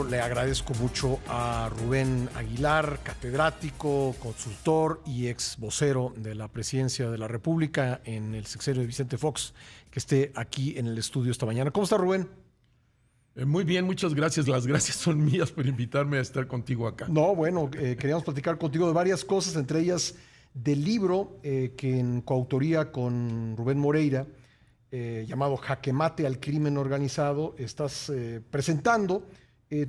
Le agradezco mucho a Rubén Aguilar, catedrático, consultor y ex vocero de la Presidencia de la República en el sexenio de Vicente Fox, que esté aquí en el estudio esta mañana. ¿Cómo está, Rubén? Muy bien, muchas gracias. Las gracias son mías por invitarme a estar contigo acá. No, bueno, queríamos platicar contigo de varias cosas, entre ellas del libro que en coautoría con Rubén Moreira, llamado Jaque Mate al Crimen Organizado, estás presentando.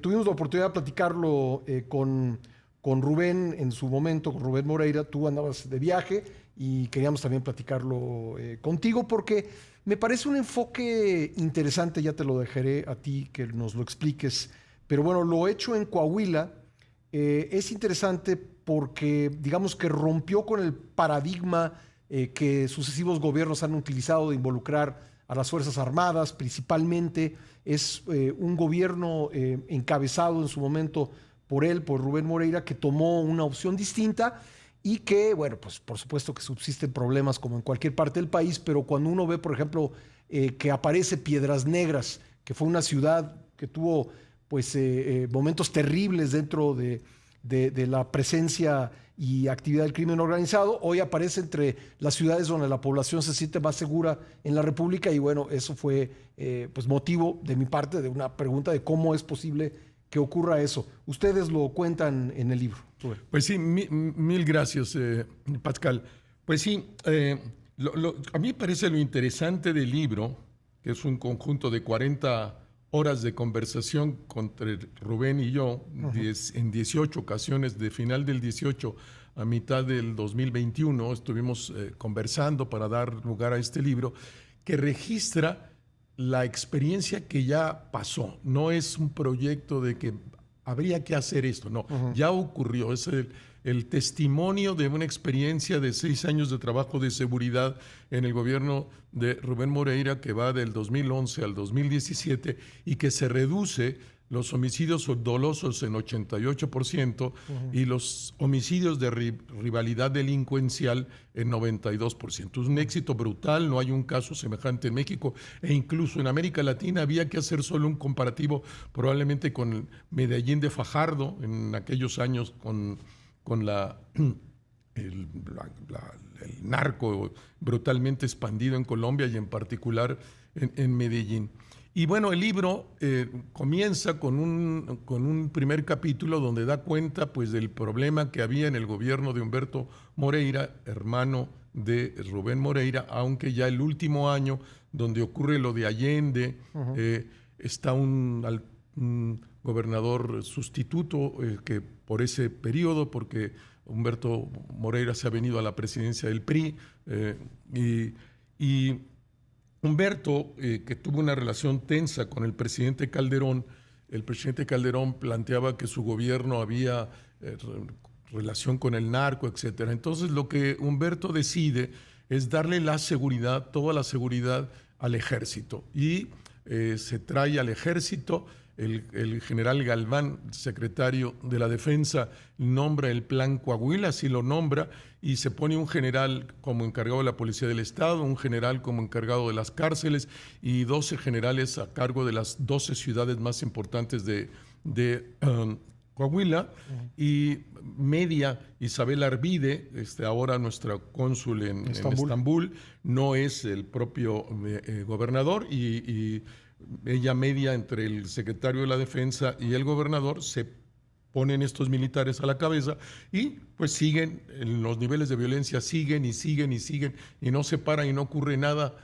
Tuvimos la oportunidad de platicarlo con Rubén en su momento, con Rubén Moreira. Tú andabas de viaje y queríamos también platicarlo contigo porque me parece un enfoque interesante. Ya te lo dejaré a ti que nos lo expliques. Pero bueno, lo hecho en Coahuila es interesante porque digamos que rompió con el paradigma que sucesivos gobiernos han utilizado de involucrar a las Fuerzas Armadas principalmente. Es un gobierno encabezado en su momento por él, por Rubén Moreira, que tomó una opción distinta y que, bueno, pues por supuesto que subsisten problemas como en cualquier parte del país, pero cuando uno ve, por ejemplo, que aparece Piedras Negras, que fue una ciudad que tuvo pues momentos terribles dentro de la presencia y actividad del crimen organizado, hoy aparece entre las ciudades donde la población se siente más segura en la República. Y bueno, eso fue pues motivo de mi parte de una pregunta de cómo es posible que ocurra eso. Ustedes lo cuentan en el libro. Pues sí, mil gracias, Pascal. Pues sí, a mí me parece lo interesante del libro, que es un conjunto de 40 horas de conversación entre Rubén y yo, en 18 ocasiones, de final del 18 a mitad del 2021, estuvimos conversando para dar lugar a este libro, que registra la experiencia que ya pasó. No es un proyecto de que habría que hacer esto, no, ya ocurrió. Es el testimonio de una experiencia de 6 años de trabajo de seguridad en el gobierno de Rubén Moreira, que va del 2011 al 2017 y que se reduce los homicidios dolosos en 88% y los homicidios de rivalidad delincuencial en 92%. Es un éxito brutal, no hay un caso semejante en México e incluso en América Latina. Había que hacer solo un comparativo probablemente con Medellín de Fajardo en aquellos años con el narco brutalmente expandido en Colombia y en particular en Medellín. Y bueno, el libro comienza con un primer capítulo donde da cuenta pues, del problema que había en el gobierno de Humberto Moreira, hermano de Rubén Moreira, aunque ya el último año, donde ocurre lo de Allende, está un gobernador sustituto que por ese periodo, porque Humberto Moreira se ha venido a la presidencia del PRI, y Humberto, que tuvo una relación tensa con el presidente Calderón, el presidente Calderón planteaba que su gobierno había relación con el narco, etcétera. Entonces lo que Humberto decide es darle la seguridad, toda la seguridad al ejército. Y se trae al ejército. El general Galván, secretario de la Defensa, nombra el Plan Coahuila, así lo nombra, y se pone un general como encargado de la Policía del Estado, un general como encargado de las cárceles y 12 generales a cargo de las 12 ciudades más importantes de Coahuila. Y media Isabel Arvide, ahora nuestra cónsul en Estambul, no es el propio gobernador, y ella media entre el secretario de la Defensa y el gobernador. Se ponen estos militares a la cabeza y pues siguen, los niveles de violencia siguen y siguen y siguen y no se paran y no ocurre nada.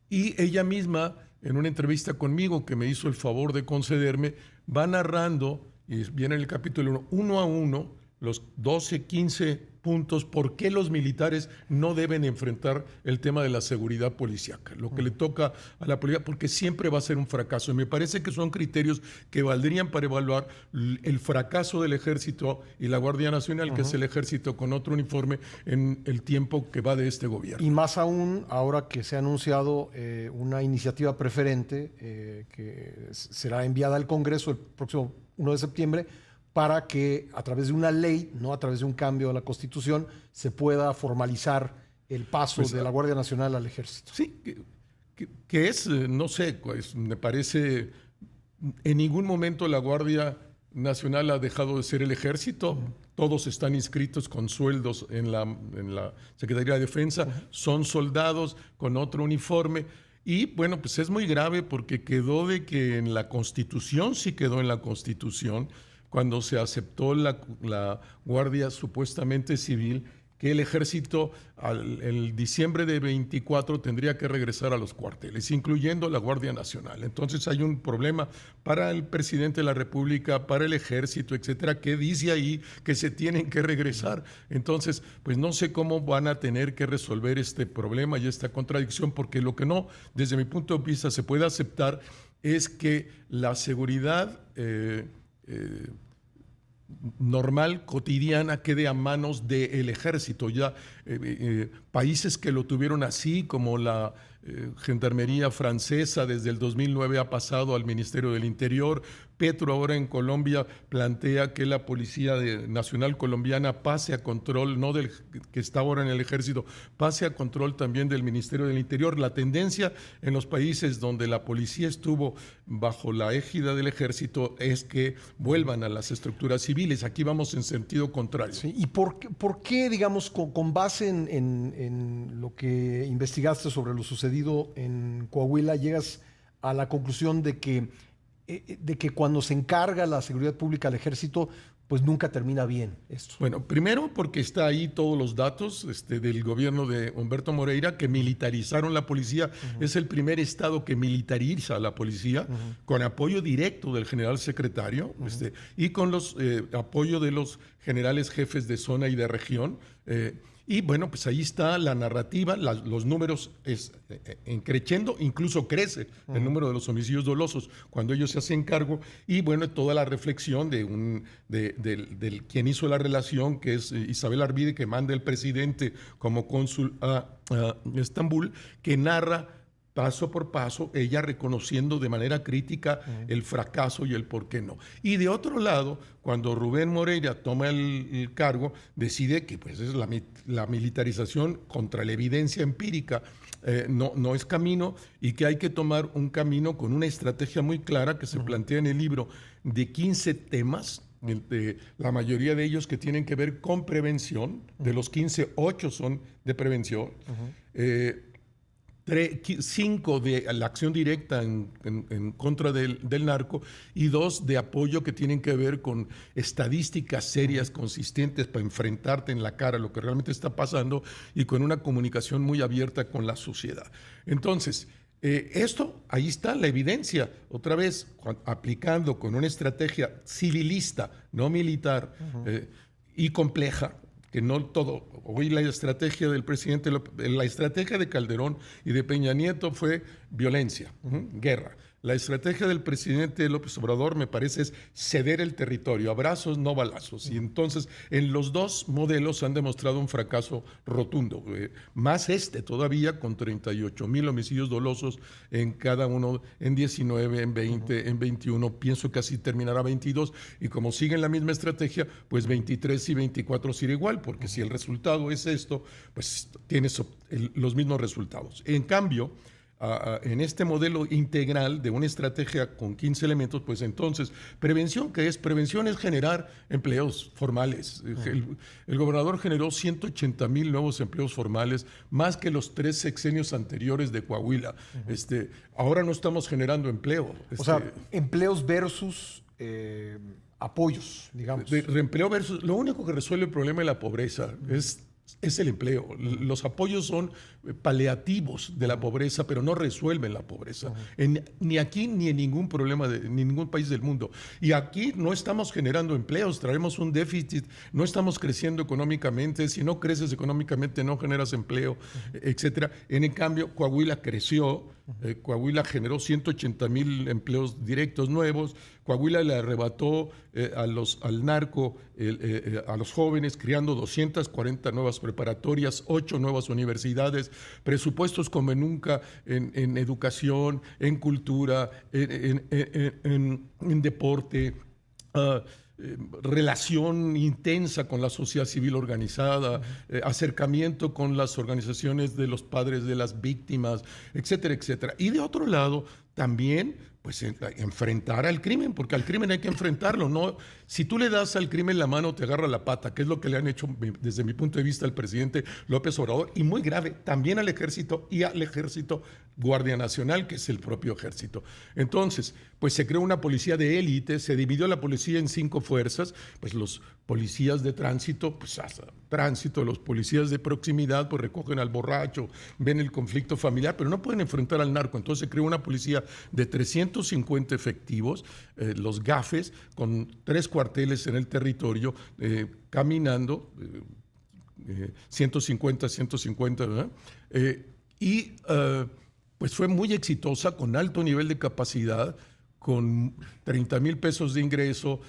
Y ella misma, en una entrevista conmigo que me hizo el favor de concederme, va narrando, y viene en el capítulo 1 a uno, los 12, 15 puntos, por qué los militares no deben enfrentar el tema de la seguridad policíaca, lo que le toca a la policía, porque siempre va a ser un fracaso. Y me parece que son criterios que valdrían para evaluar el fracaso del Ejército y la Guardia Nacional, que es el Ejército con otro uniforme, en el tiempo que va de este gobierno. Y más aún ahora que se ha anunciado una iniciativa preferente que será enviada al Congreso el próximo 1 de septiembre, para que a través de una ley, no a través de un cambio de la Constitución, se pueda formalizar el paso pues, de la Guardia Nacional al Ejército. Sí, que es, no sé, pues, me parece En ningún momento la Guardia Nacional ha dejado de ser el ejército. Todos están inscritos con sueldos en la Secretaría de Defensa. Son soldados con otro uniforme. Y bueno, pues es muy grave porque quedó de que en la Constitución, sí quedó en la Constitución, cuando se aceptó la Guardia supuestamente civil, que el ejército el diciembre de 24 tendría que regresar a los cuarteles, incluyendo la Guardia Nacional. Entonces hay un problema para el presidente de la República, para el ejército, etcétera, que dice ahí que se tienen que regresar. Entonces, pues no sé cómo van a tener que resolver este problema y esta contradicción, porque lo que no, desde mi punto de vista, se puede aceptar es que la seguridad normal, cotidiana, quede a manos del ejército. Ya países que lo tuvieron así, como la Gendarmería francesa desde el 2009 ha pasado al Ministerio del Interior. Petro ahora en Colombia plantea que la Policía Nacional Colombiana pase a control, no del que está ahora en el ejército, pase a control también del Ministerio del Interior. La tendencia en los países donde la policía estuvo bajo la égida del ejército es que vuelvan a las estructuras civiles. Aquí vamos en sentido contrario. Sí, ¿y por qué, digamos, con base en lo que investigaste sobre lo sucedido en Coahuila, llegas a la conclusión de que cuando se encarga la seguridad pública al ejército, pues nunca termina bien esto? Bueno, primero porque está ahí todos los datos del gobierno de Humberto Moreira, que militarizaron la policía. Es el primer estado que militariza a la policía, con apoyo directo del general secretario, y con los apoyo de los generales jefes de zona y de región. Y bueno, pues ahí está la narrativa, los números creciendo, incluso crece el número de los homicidios dolosos cuando ellos se hacen cargo. Y bueno, toda la reflexión del quien hizo la relación, que es Isabel Arvide, que manda el presidente como cónsul a Estambul, que narra paso por paso, ella reconociendo de manera crítica el fracaso y el por qué no. Y de otro lado, cuando Rubén Moreira toma el cargo, decide que pues, es la militarización contra la evidencia empírica no es camino, y que hay que tomar un camino con una estrategia muy clara que se plantea en el libro de 15 temas. La mayoría de ellos que tienen que ver con prevención. De los 15, 8 son de prevención. 5 de la acción directa en contra del narco, y 2 de apoyo que tienen que ver con estadísticas serias, consistentes, para enfrentarte en la cara a lo que realmente está pasando, y con una comunicación muy abierta con la sociedad. Entonces, ahí está la evidencia, otra vez, aplicando con una estrategia civilista, no militar, y compleja, que no todo. Hoy la estrategia del presidente, la estrategia de Calderón y de Peña Nieto fue violencia, guerra. La estrategia del presidente López Obrador, me parece, es ceder el territorio, abrazos, no balazos. Y entonces, en los dos modelos han demostrado un fracaso rotundo. Más todavía, con 38,000 homicidios dolosos en cada uno, en 19, en 20, en 21. Pienso que así terminará 22. Y como siguen la misma estrategia, pues 23 y 24 será igual, porque si el resultado es esto, pues tienes los mismos resultados. En cambio, en este modelo integral de una estrategia con 15 elementos, pues entonces, prevención, ¿qué es? Prevención es generar empleos formales. El gobernador generó 180,000 nuevos empleos formales, más que los 3 sexenios anteriores de Coahuila. Ahora no estamos generando empleo. O sea, empleos versus apoyos, digamos. Empleo versus, lo único que resuelve el problema de la pobreza es el empleo. Los apoyos son paliativos de la pobreza, pero no resuelven la pobreza. Ni aquí ni en ningún ni ningún país del mundo. Y aquí no estamos generando empleos, traemos un déficit, no estamos creciendo económicamente. Si no creces económicamente, no generas empleo, etcétera. En cambio, Coahuila creció. Coahuila generó 180,000 empleos directos nuevos. Coahuila le arrebató al narco, a los jóvenes, creando 240 nuevas preparatorias, 8 nuevas universidades, presupuestos como nunca en educación, en cultura, en deporte, relación intensa con la sociedad civil organizada, acercamiento con las organizaciones de los padres de las víctimas, etcétera, etcétera. Y de otro lado, también pues enfrentar al crimen, porque al crimen hay que enfrentarlo, ¿no? Si tú le das al crimen la mano, te agarra la pata, que es lo que le han hecho desde mi punto de vista al presidente López Obrador, y muy grave, también al ejército y al ejército Guardia Nacional, que es el propio ejército. Entonces, pues se creó una policía de élite, se dividió la policía en 5 fuerzas, pues los policías de tránsito, pues tránsito, los policías de proximidad, pues recogen al borracho, ven el conflicto familiar, pero no pueden enfrentar al narco. Entonces se creó una policía de 350 efectivos, los GAFES, con 3 cuarteles en el territorio, caminando, 150, ¿verdad? Pues fue muy exitosa, con alto nivel de capacidad, con 30,000 pesos de ingreso,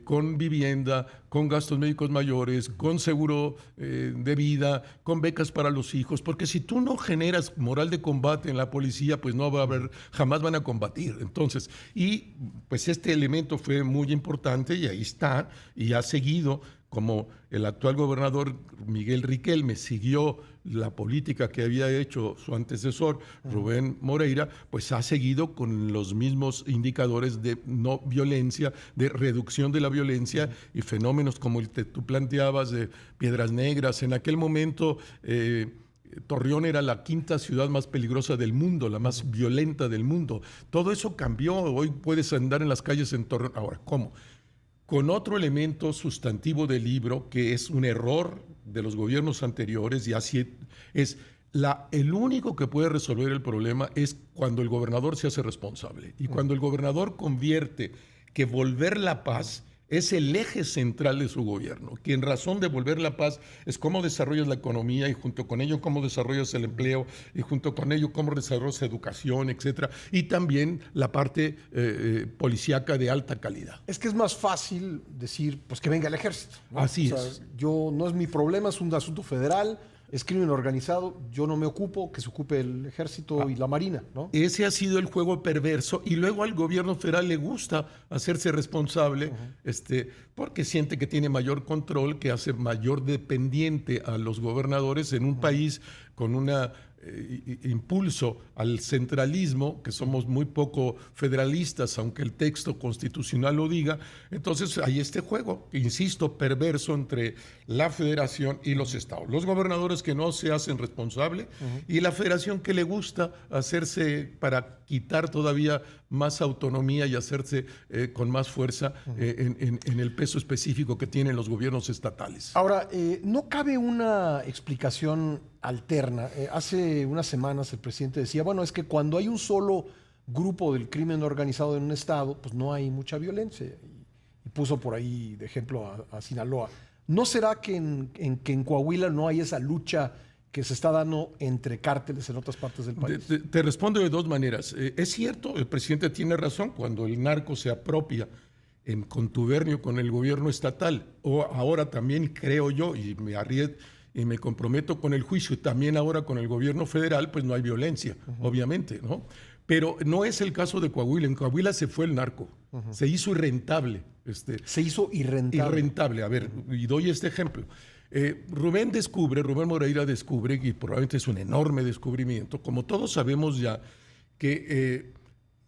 con vivienda, con gastos médicos mayores, con seguro de vida, con becas para los hijos, porque si tú no generas moral de combate en la policía, pues no va a haber, jamás van a combatir. Entonces, y pues este elemento fue muy importante y ahí está, y ha seguido, como el actual gobernador Miguel Riquelme siguió la política que había hecho su antecesor, Rubén Moreira, pues ha seguido con los mismos indicadores de no violencia, de reducción de la violencia y fenómenos como el que tú planteabas de Piedras Negras. En aquel momento Torreón era la 5ª ciudad más peligrosa del mundo, la más violenta del mundo. Todo eso cambió. Hoy puedes andar en las calles en Torreón. Ahora, ¿cómo? Con otro elemento sustantivo del libro, que es un error de los gobiernos anteriores, y así es, el único que puede resolver el problema es cuando el gobernador se hace responsable. Y cuando el gobernador convierte que volver la paz es el eje central de su gobierno, que en razón de volver la paz es cómo desarrollas la economía y junto con ello cómo desarrollas el empleo y junto con ello cómo desarrollas educación, etcétera, y también la parte policíaca de alta calidad. Es que es más fácil decir, pues que venga el ejército, ¿no? Así es. No es mi problema, es un asunto federal, es crimen organizado, yo no me ocupo, que se ocupe el ejército y la marina, ¿no? Ese ha sido el juego perverso y luego al gobierno federal le gusta hacerse responsable, porque siente que tiene mayor control, que hace mayor dependiente a los gobernadores en un país con una impulso al centralismo, que somos muy poco federalistas, aunque el texto constitucional lo diga. Entonces hay este juego, insisto, perverso entre la federación y los estados. Los gobernadores que no se hacen responsable y la federación que le gusta hacerse para quitar todavía más autonomía y hacerse con más fuerza en el peso específico que tienen los gobiernos estatales. Ahora, ¿no cabe una explicación alterna? Hace unas semanas el presidente decía, bueno, es que cuando hay un solo grupo del crimen organizado en un estado, pues no hay mucha violencia. Y puso por ahí de ejemplo a Sinaloa. ¿No será que en Coahuila no hay esa lucha que se está dando entre cárteles en otras partes del país? Te respondo de 2 maneras. Es cierto, el presidente tiene razón, cuando el narco se apropia en contubernio con el gobierno estatal, o ahora también creo yo, y me comprometo con el juicio, también ahora con el gobierno federal, pues no hay violencia, obviamente, ¿no? Pero no es el caso de Coahuila. En Coahuila se fue el narco, se hizo irrentable. Se hizo irrentable. Irrentable, a ver, y doy este ejemplo. Rubén Moreira descubre, y probablemente es un enorme descubrimiento, como todos sabemos ya, que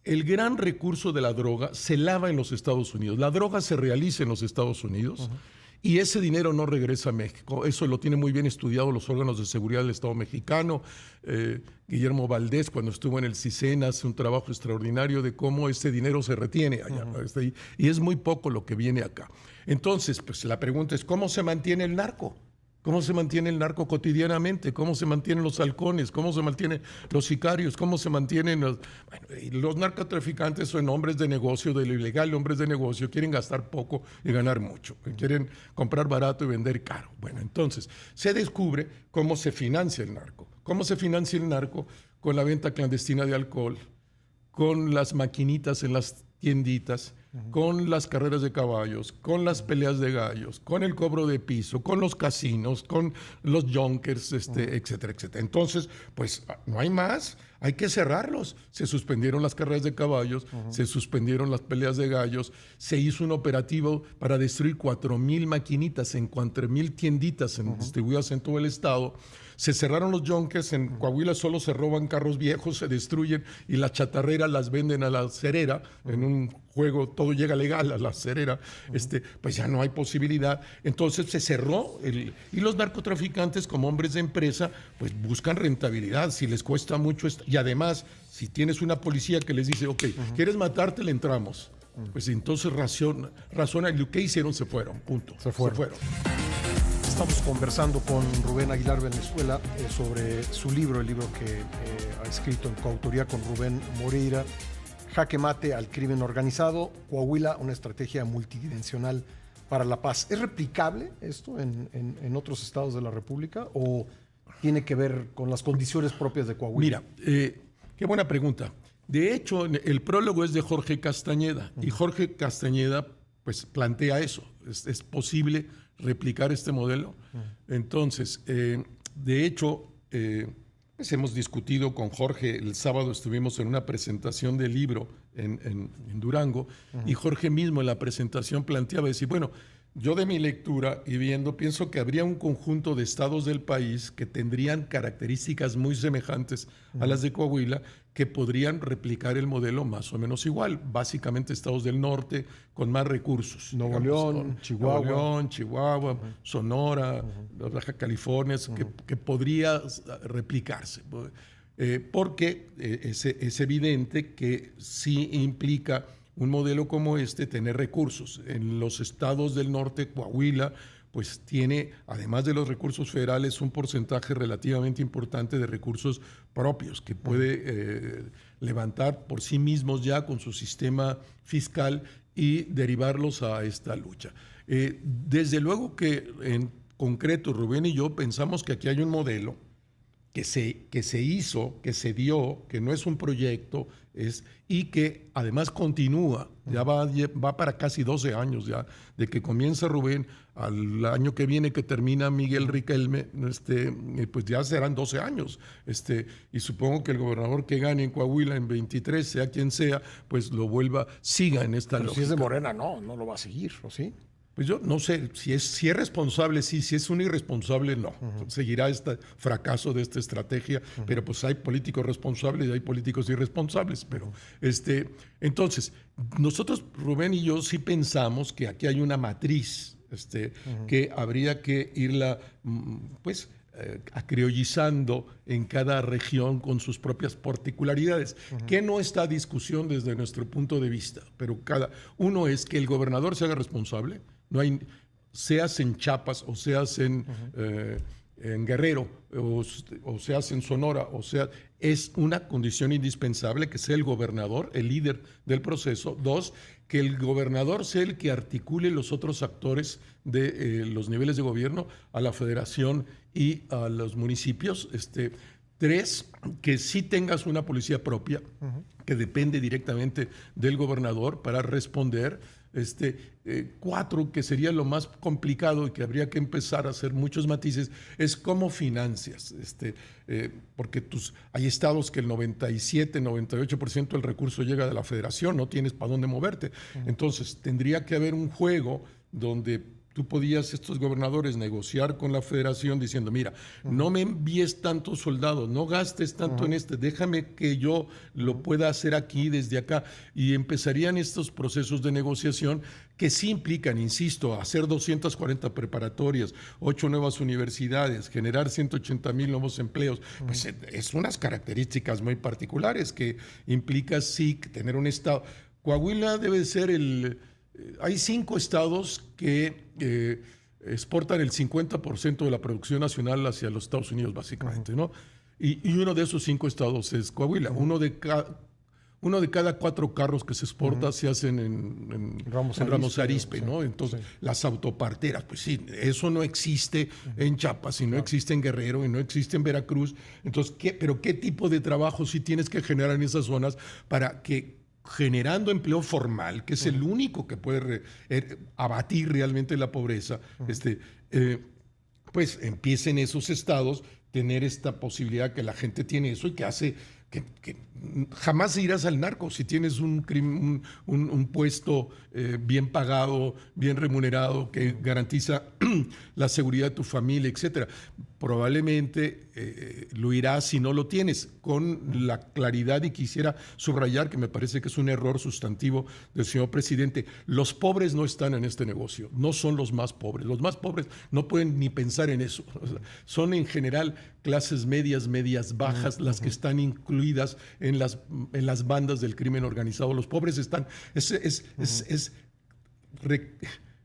el gran recurso de la droga se lava en los Estados Unidos. La droga se realiza en los Estados Unidos y ese dinero no regresa a México. Eso lo tienen muy bien estudiado los órganos de seguridad del Estado mexicano. Guillermo Valdés, cuando estuvo en el CISEN, hace un trabajo extraordinario de cómo ese dinero se retiene allá. Y es muy poco lo que viene acá. Entonces, pues la pregunta es, ¿cómo se mantiene el narco? ¿Cómo se mantiene el narco cotidianamente? ¿Cómo se mantienen los halcones? ¿Cómo se mantienen los sicarios? ¿Cómo se mantienen los narcotraficantes? Son hombres de negocio, de lo ilegal, hombres de negocio, quieren gastar poco y ganar mucho. Quieren comprar barato y vender caro. Bueno, entonces se descubre cómo se financia el narco. ¿Cómo se financia el narco? Con la venta clandestina de alcohol, con las maquinitas en las tienditas, con las carreras de caballos, con las peleas de gallos, con el cobro de piso, con los casinos, con los junkers, etcétera, etcétera. Entonces, pues no hay más, hay que cerrarlos. Se suspendieron las carreras de caballos, se suspendieron las peleas de gallos, se hizo un operativo para destruir 4,000 maquinitas en 4,000 tienditas distribuidas en todo el estado. se cerraron los yunques, en Coahuila solo se roban carros viejos, se destruyen y las chatarreras las venden a la cerera, en un juego todo llega legal a la cerera, pues ya no hay posibilidad. Entonces se cerró y los narcotraficantes como hombres de empresa pues buscan rentabilidad, si les cuesta mucho y además si tienes una policía que les dice, ok, ¿quieres matarte? Le entramos. Pues entonces razona, y lo que hicieron se fueron, punto. Se fueron. Estamos conversando con Rubén Aguilar Valenzuela sobre su libro, el libro que ha escrito en coautoría con Rubén Moreira, Jaque Mate al Crimen Organizado, Coahuila, una estrategia multidimensional para la paz. ¿Es replicable esto en otros estados de la República o tiene que ver con las condiciones propias de Coahuila? Mira, qué buena pregunta. De hecho, el prólogo es de Jorge Castañeda y Jorge Castañeda pues plantea eso. ¿Es posible replicar este modelo? Entonces, de hecho, pues hemos discutido con Jorge, el sábado estuvimos en una presentación del libro en Durango y Jorge mismo en la presentación planteaba decir, bueno, yo de mi lectura y viendo, pienso que habría un conjunto de estados del país que tendrían características muy semejantes a las de Coahuila, que podrían replicar el modelo más o menos igual. Básicamente estados del norte con más recursos. Nuevo León, Chihuahua, Sonora, Baja California, que podría replicarse. Porque es evidente que sí implica un modelo como tener recursos. En los estados del norte, Coahuila, pues tiene, además de los recursos federales, un porcentaje relativamente importante de recursos propios que puede levantar por sí mismos ya con su sistema fiscal y derivarlos a esta lucha. Desde luego que en concreto Rubén y yo pensamos que aquí hay un modelo que se hizo, que se dio, que no es un proyecto, y que además continúa, ya va para casi 12 años ya, de que comienza Rubén al año que viene que termina Miguel Riquelme, pues ya serán 12 años, y supongo que el gobernador que gane en Coahuila en 23, sea quien sea, pues siga en esta lógica. Si es de Morena, no lo va a seguir, ¿o sí? Pues yo no sé, si es responsable, sí, si es un irresponsable, no. Seguirá este fracaso de esta estrategia, pero pues hay políticos responsables y hay políticos irresponsables. Pero entonces, nosotros, Rubén y yo, sí pensamos que aquí hay una matriz que habría que irla, pues, acriollizando en cada región con sus propias particularidades, que no está a discusión desde nuestro punto de vista, pero cada uno es que el gobernador se haga responsable. No hay, seas en Chiapas o seas en Guerrero o seas en Sonora, o sea, es una condición indispensable que sea el gobernador, el líder del proceso. Dos, que el gobernador sea el que articule los otros actores de los niveles de gobierno a la federación y a los municipios. Tres, que sí tengas una policía propia que depende directamente del gobernador para responder. Cuatro, que sería lo más complicado y que habría que empezar a hacer muchos matices, es cómo financias. Porque hay estados que el 97, 98% del recurso llega de la federación, no tienes para dónde moverte. Entonces, tendría que haber un juego donde tú podías, estos gobernadores, negociar con la federación diciendo, mira, no me envíes tantos soldados, no gastes tanto en déjame que yo lo pueda hacer aquí, desde acá. Y empezarían estos procesos de negociación que sí implican, insisto, hacer 240 preparatorias, 8 nuevas universidades, generar 180,000 nuevos empleos. Pues es unas características muy particulares que implica sí tener un estado. Coahuila debe ser hay 5 estados que exportan el 50% de la producción nacional hacia los Estados Unidos, básicamente, ¿no? Y uno de esos 5 estados es Coahuila. Uno de cada 4 carros que se exporta se hacen en Ramos Arizpe, ¿no? Entonces, las autoparteras, pues sí, eso no existe en Chiapas, y no existe en Guerrero, y no existe en Veracruz. Entonces, ¿pero qué tipo de trabajo sí tienes que generar en esas zonas para que, generando empleo formal, que es el único que puede abatir realmente la pobreza, pues empiecen esos estados tener esta posibilidad que la gente tiene eso y que hace que jamás irás al narco si tienes un puesto bien pagado, bien remunerado, que garantiza la seguridad de tu familia, etcétera. Probablemente lo irás si no lo tienes, con la claridad, y quisiera subrayar que me parece que es un error sustantivo del señor presidente. Los pobres no están en este negocio, no son los más pobres. Los más pobres no pueden ni pensar en eso. O sea, son en general clases medias, medias bajas, las que están incluidas en las bandas del crimen organizado. Los pobres están...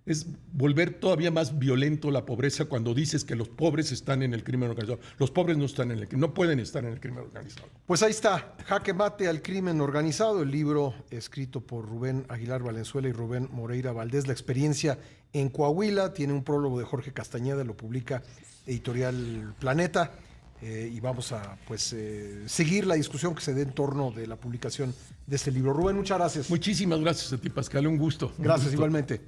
Es volver todavía más violento la pobreza cuando dices que los pobres están en el crimen organizado. Los pobres no están no pueden estar en el crimen organizado. Pues ahí está, Jaque Mate al crimen organizado, el libro escrito por Rubén Aguilar Valenzuela y Rubén Moreira Valdés, la experiencia en Coahuila. Tiene un prólogo de Jorge Castañeda, lo publica Editorial Planeta. Y vamos a seguir la discusión que se dé en torno de la publicación de este libro. Rubén, muchas gracias. Muchísimas gracias a ti, Pascal, un gusto. Gracias, igualmente.